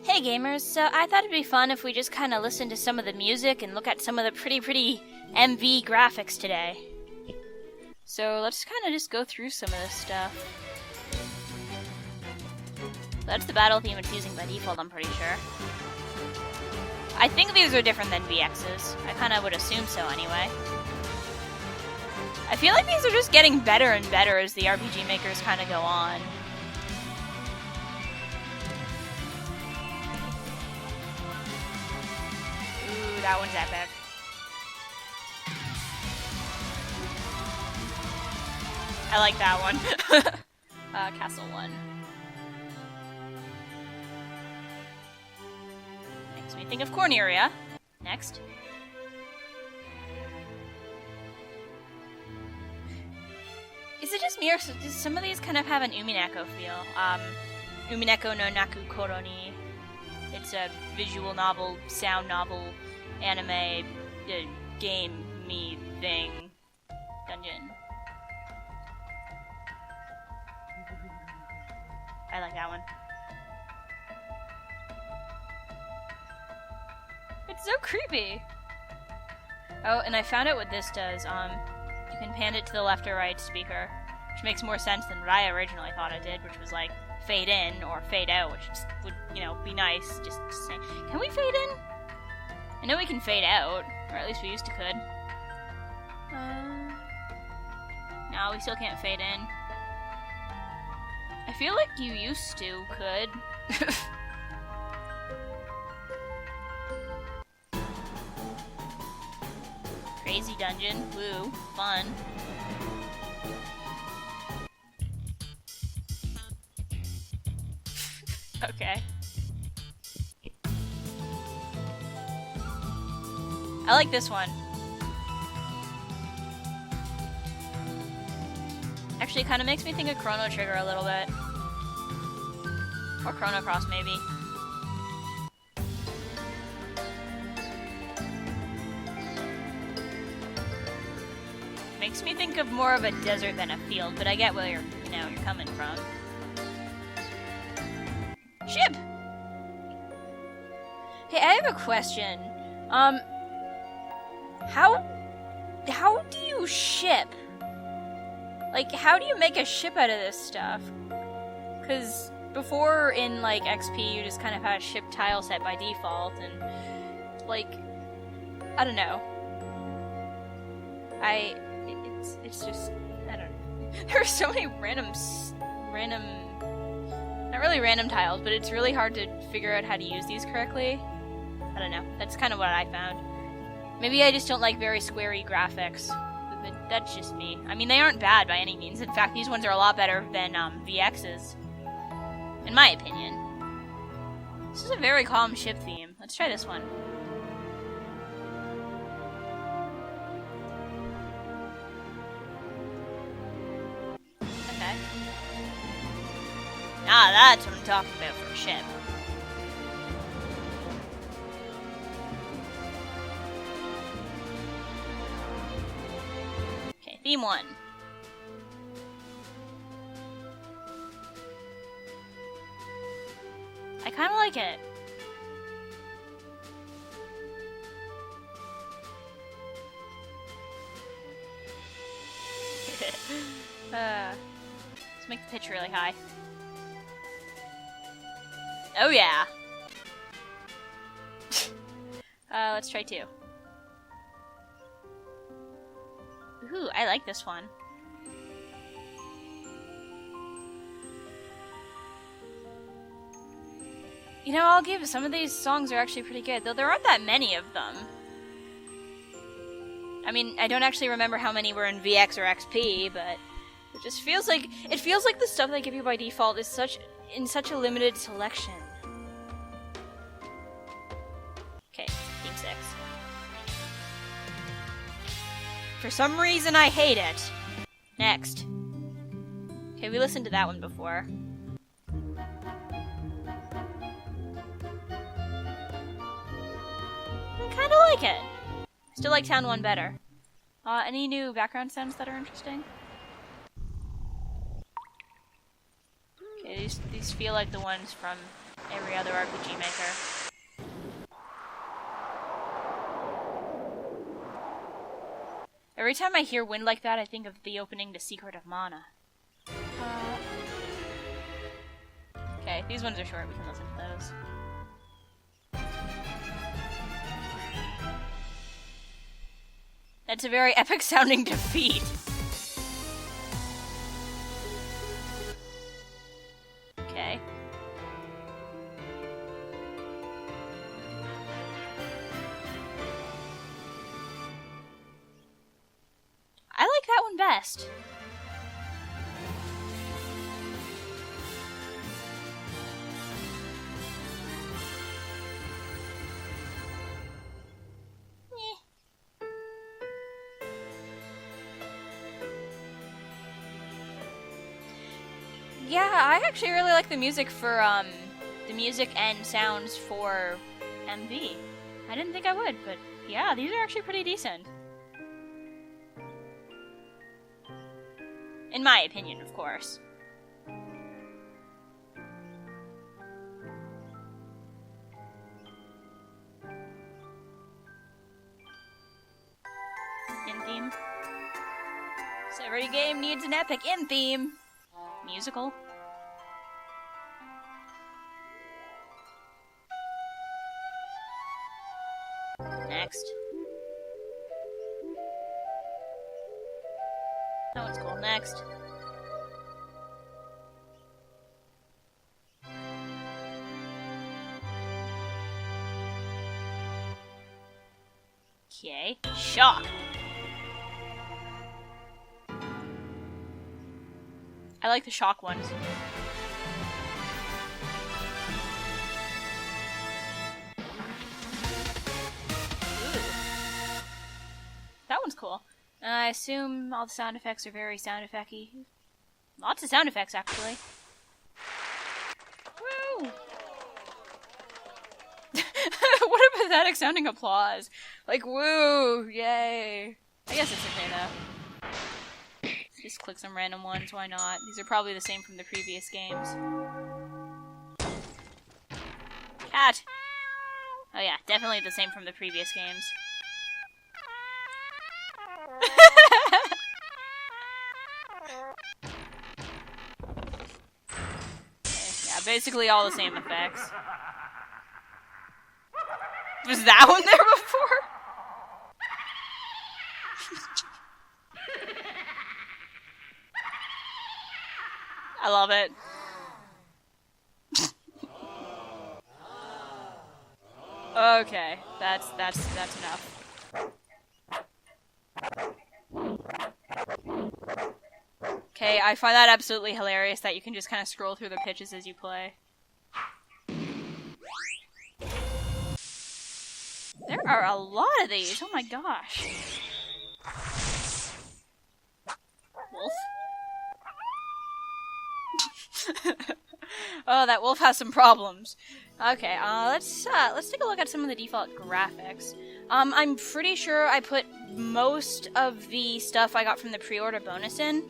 Hey gamers, so I thought it'd be fun if we just kind of listened to some of the music and look at some of the pretty MV graphics today. So let's kind of just go through some of this stuff. That's the battle theme it's using by default, I'm pretty sure. I think these are different than VX's. I kind of would assume so anyway. I feel like these are just getting better and better as the RPG makers kind of go on. Ooh, that one's epic. I like that one. Castle 1. Makes me think of Corneria. Next. Is it just me, or does some of these kind of have an Umineko feel? Umineko no Naku Koro ni. It's a visual novel, sound novel, anime, game-me thing, dungeon. I like that one. It's so creepy! Oh, and I found out what this does. You can pan it to the left or right speaker, which makes more sense than what I originally thought it did, which was like fade in or fade out, which just would, you know, be nice. Just say, can we fade in? I know we can fade out, or at least we used to could. No, we still can't fade in. I feel like you used to could. Crazy dungeon. Woo. Fun. Okay. I like this one. Actually, it kind of makes me think of Chrono Trigger a little bit. Or Chrono Cross, maybe. Makes me think of more of a desert than a field, but I get where you're coming from. Ship! Hey, I have a question. How do you ship? Like, how do you make a ship out of this stuff? Because before in, like, XP, you just kind of had a ship tile set by default, and, like, I don't know. It's just, I don't know. There are so many random, not really random tiles, but it's really hard to figure out how to use these correctly. I don't know. That's kind of what I found. Maybe I just don't like very squarey graphics. But that's just me. I mean, they aren't bad by any means. In fact, these ones are a lot better than VX's. In my opinion. This is a very calm ship theme. Let's try this one. Okay. Ah, that's what I'm talking about for a ship. Okay, theme 1. I kind of like it. Let's make the pitch really high. Oh yeah! Let's try 2. Ooh, I like this one. You know, I'll give some of these songs are actually pretty good, though there aren't that many of them. I mean, I don't actually remember how many were in VX or XP, but it just feels like the stuff they give you by default is in such a limited selection. Okay, Team 6. For some reason, I hate it. Next. Okay, we listened to that one before. I kinda like it. Still like Town 1 better. Any new background sounds that are interesting? These feel like the ones from every other RPG Maker. Every time I hear wind like that, I think of the opening to Secret of Mana. Okay, these ones are short. We can listen to those. That's a very epic sounding defeat. Okay. I like that one best. Yeah, I actually really like the music for, the music and sounds for MV. I didn't think I would, but yeah, these are actually pretty decent. In my opinion, of course. In theme. So every game needs an epic in theme. Musical. Next. That one's cool. Next. Okay. Shock. I like the shock ones. Ooh. That one's cool. I assume all the sound effects are very sound effect-y. Lots of sound effects, actually. Woo! What a pathetic sounding applause. Like, woo! Yay! I guess it's okay, though. Just click some random ones, why not? These are probably the same from the previous games. Cat! Oh yeah, definitely the same from the previous games. Yeah, basically all the same effects. Was that one there before? I love it. Okay, that's enough. Okay, I find that absolutely hilarious that you can just kind of scroll through the pitches as you play. There are a lot of these, oh my gosh. Wolf? Oh, that wolf has some problems. Okay, let's take a look at some of the default graphics. I'm pretty sure I put most of the stuff I got from the pre-order bonus in.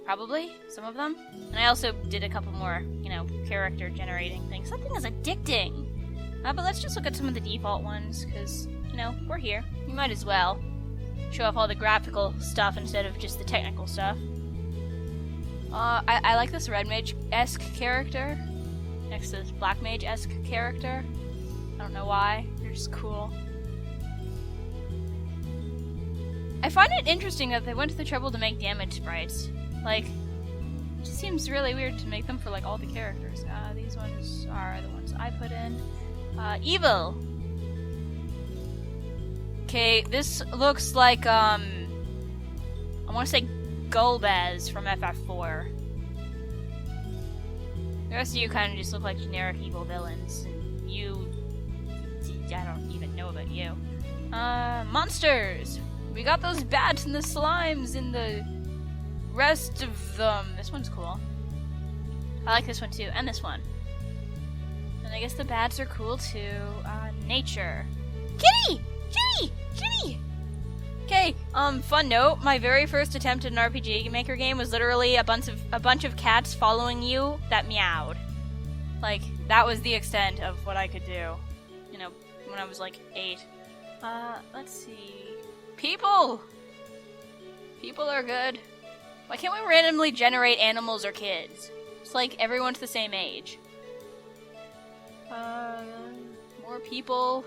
Probably, some of them. And I also did a couple more, character generating things. Something is addicting! But let's just look at some of the default ones, because, we're here. You might as well show off all the graphical stuff instead of just the technical stuff. I like this Red Mage-esque character next to this Black Mage-esque character. I don't know why. They're just cool. I find it interesting that they went to the trouble to make damage sprites. Like, it just seems really weird to make them for, all the characters. These ones are the ones I put in. Evil! Okay, this looks like, I want to say Golbez from FF4. The rest of you kind of just look like generic evil villains. And you... I don't even know about you. Monsters! We got those bats and the slimes and the rest of them. This one's cool. I like this one too, and this one. And I guess the bats are cool too. Nature. Kitty! Kitty! Kitty! Okay, fun note, my very first attempt at an RPG Maker game was literally a bunch of cats following you that meowed. Like, that was the extent of what I could do, you know, when I was like 8. Let's see. People! People are good. Why can't we randomly generate animals or kids? It's like everyone's the same age. More people.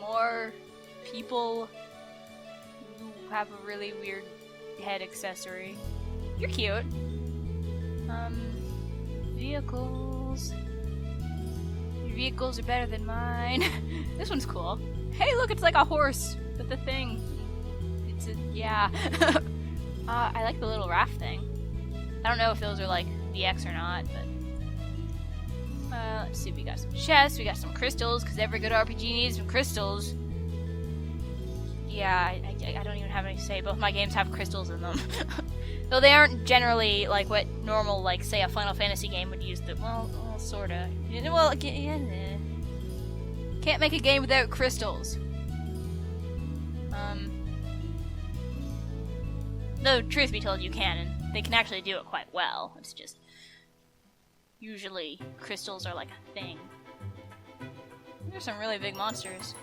More people who have a really weird head accessory. You're cute. Vehicles. Your vehicles are better than mine. This one's cool. Hey, look, it's like a horse with a thing. It's a, yeah. I like the little raft thing. I don't know if those are like VX or not, but let's see, we got some chests, we got some crystals, because every good RPG needs some crystals. Yeah, I don't even have any to say. Both my games have crystals in them. Though they aren't generally like what normal, like, say, a Final Fantasy game would use them. Well, sorta. Well, can't make a game without crystals. Though, truth be told, you can, and they can actually do it quite well. It's just, usually, crystals are like a thing. There's some really big monsters.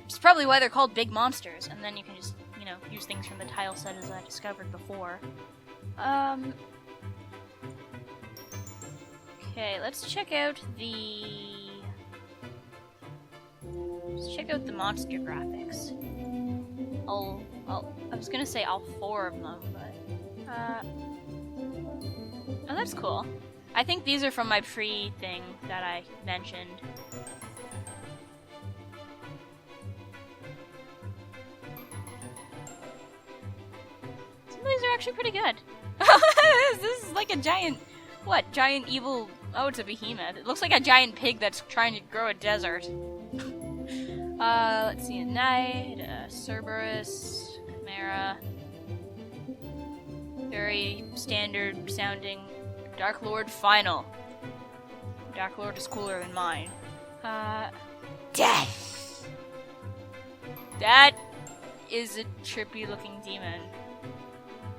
Which is probably why they're called big monsters, and then you can just, you know, use things from the tile set as I discovered before. Okay, let's check out the... Let's check out the monster graphics. I was gonna say all 4 of them, but... Oh, that's cool. I think these are from my pre-thing that I mentioned. Some of these are actually pretty good. This is like a giant... What? Giant evil... Oh, it's a behemoth. It looks like a giant pig that's trying to grow a desert. Let's see. A knight, Cerberus, Chimera. Very standard sounding Dark Lord Final. Dark Lord is cooler than mine. Death! That is a trippy looking demon.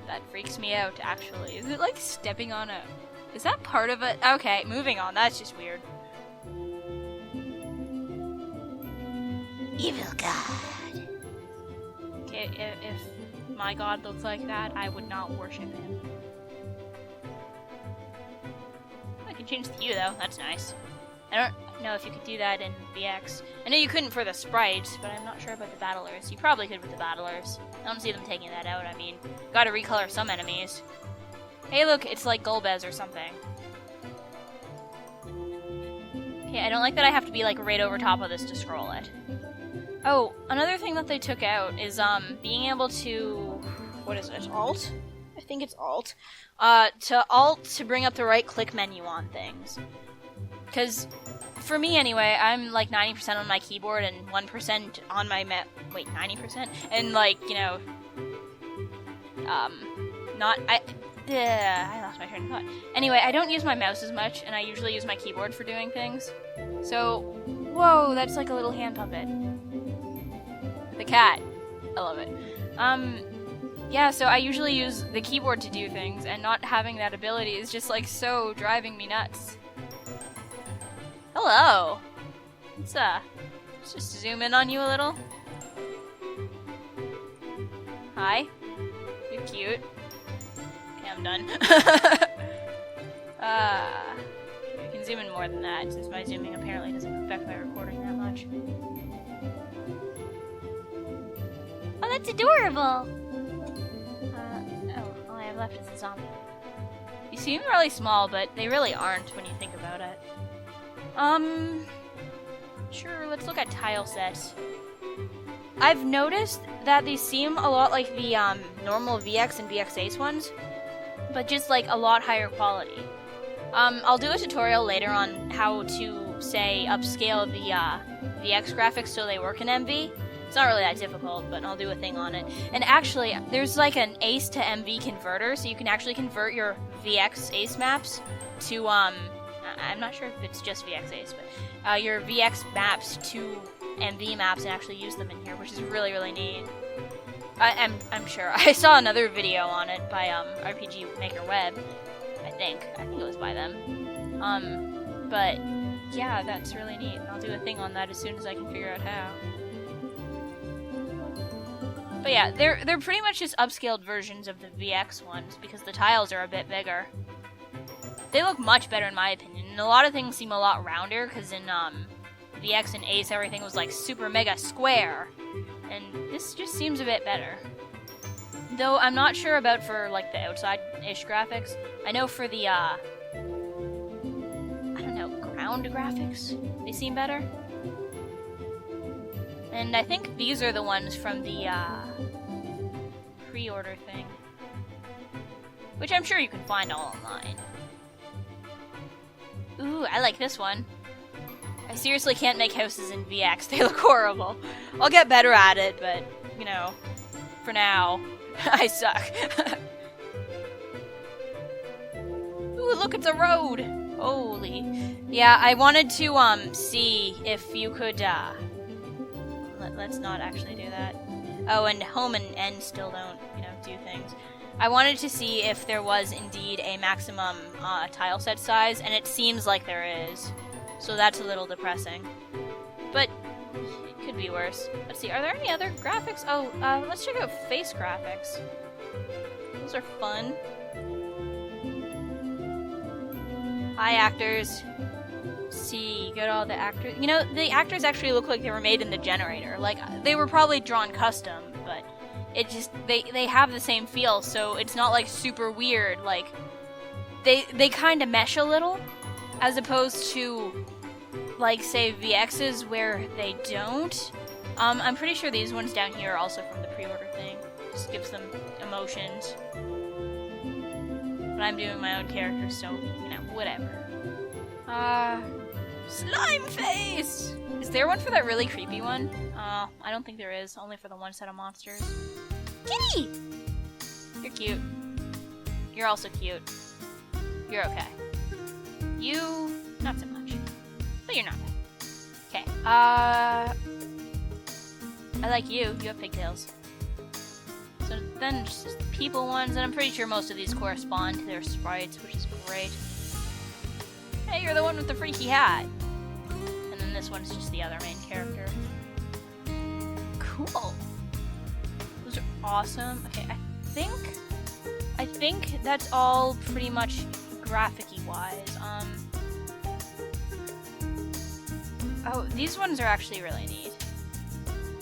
That freaks me out, actually. Is it like stepping on a... Is that part of it? Okay, moving on. That's just weird. Evil God. Okay, if my god looked like that, I would not worship him. I can change the hue, though. That's nice. I don't know if you could do that in VX. I know you couldn't for the sprites, but I'm not sure about the battlers. You probably could with the battlers. I don't see them taking that out. I mean, gotta recolor some enemies. Hey, look, it's like Golbez or something. Okay, I don't like that I have to be, like, right over top of this to scroll it. Oh, another thing that they took out is, being able to... What is it? Alt? I think it's Alt. To Alt to bring up the right-click menu on things. Because, for me anyway, I'm, like, 90% on my keyboard and 1% on my Wait, 90%? And, like, you know... I lost my train of thought. Anyway, I don't use my mouse as much, and I usually use my keyboard for doing things. So, whoa, that's like a little hand puppet. The cat. I love it. Yeah, so I usually use the keyboard to do things, and not having that ability is just like so driving me nuts. Hello! Let's just zoom in on you a little. Hi. You're cute. I'm done. I can zoom in more than that, since my zooming apparently doesn't affect my recording that much. Oh, that's adorable! All I have left is the zombie. You seem really small, but they really aren't when you think about it. Sure, let's look at Tilesets. I've noticed that these seem a lot like the, normal VX and VX Ace ones, but just, like, a lot higher quality. I'll do a tutorial later on how to, say, upscale the, VX graphics so they work in MV. It's not really that difficult, but I'll do a thing on it. And actually, there's, like, an Ace to MV converter, so you can actually convert your VX Ace maps to, I'm not sure if it's just VX Ace, but, your VX maps to MV maps and actually use them in here, which is really, really neat. I'm sure. I saw another video on it by RPG Maker Web. I think it was by them. But yeah, that's really neat. And I'll do a thing on that as soon as I can figure out how. But yeah, they're pretty much just upscaled versions of the VX ones because the tiles are a bit bigger. They look much better in my opinion, and a lot of things seem a lot rounder because in VX and Ace everything was like super mega square, and this just seems a bit better. Though I'm not sure about for like the outside-ish graphics. I know for the I don't know, ground graphics, they seem better. And I think these are the ones from the pre-order thing, which I'm sure you can find all online. Ooh, I like this one. I seriously can't make houses in VX. They look horrible. I'll get better at it, but, you know, for now, I suck. Ooh, look, it's a road! Holy. Yeah, I wanted to, see if you could, let's not actually do that. Oh, and home and end still don't, you know, do things. I wanted to see if there was indeed a maximum tile set size, and it seems like there is. So that's a little depressing. But it could be worse. Let's see, are there any other graphics? Oh, let's check out face graphics. Those are fun. Hi, actors. See, get all the actors. You know, the actors actually look like they were made in the generator. Like, they were probably drawn custom, but it just, they have the same feel, so it's not, like, super weird. Like, they kind of mesh a little, as opposed to, like, say, VX's where they don't. I'm pretty sure these ones down here are also from the pre-order thing. Just gives them emotions. But I'm doing my own character, so, you know, whatever. Slime face! Is there one for that really creepy one? I don't think there is. Only for the one set of monsters. Kitty! You're cute. You're also cute. You're okay. You, not so much. But you're not bad. Okay, I like you. You have pigtails. So then just the people ones, and I'm pretty sure most of these correspond to their sprites, which is great. Hey, you're the one with the freaky hat. And then this one's just the other main character. Cool. Those are awesome. Okay, I think that's all pretty much graphic-y wise. Oh, these ones are actually really neat.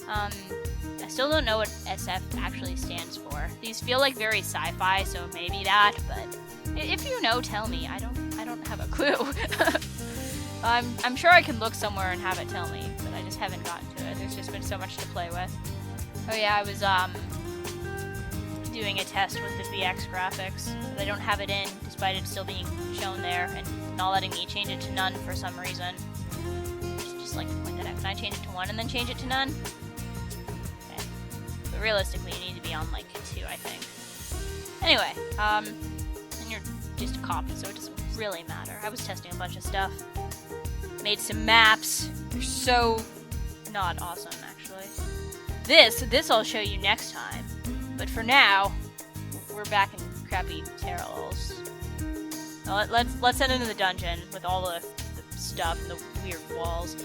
I still don't know what SF actually stands for. These feel like very sci-fi, so maybe that, but if you know, tell me. I don't have a clue. I'm sure I can look somewhere and have it tell me, but I just haven't gotten to it. There's just been so much to play with. Oh yeah, I was doing a test with the VX graphics. But I don't have it in, despite it still being shown there, and not letting me change it to none for some reason. Just like to point that out. Can I change it to 1 and then change it to none? Okay. But realistically, you need to be on like 2, I think. Anyway, and you're just a copy, so it doesn't really matter. I was testing a bunch of stuff. Made some maps. They're so not awesome, actually. This I'll show you next time. But for now, we're back in crappy Terrells. Let's head into the dungeon with all the stuff and the weird walls.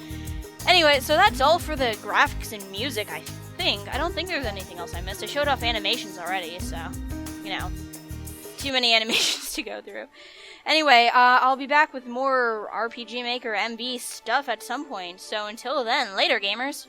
Anyway, so that's all for the graphics and music, I think. I don't think there's anything else I missed. I showed off animations already, so, you know, too many animations to go through. Anyway, I'll be back with more RPG Maker MV stuff at some point, so until then, later gamers!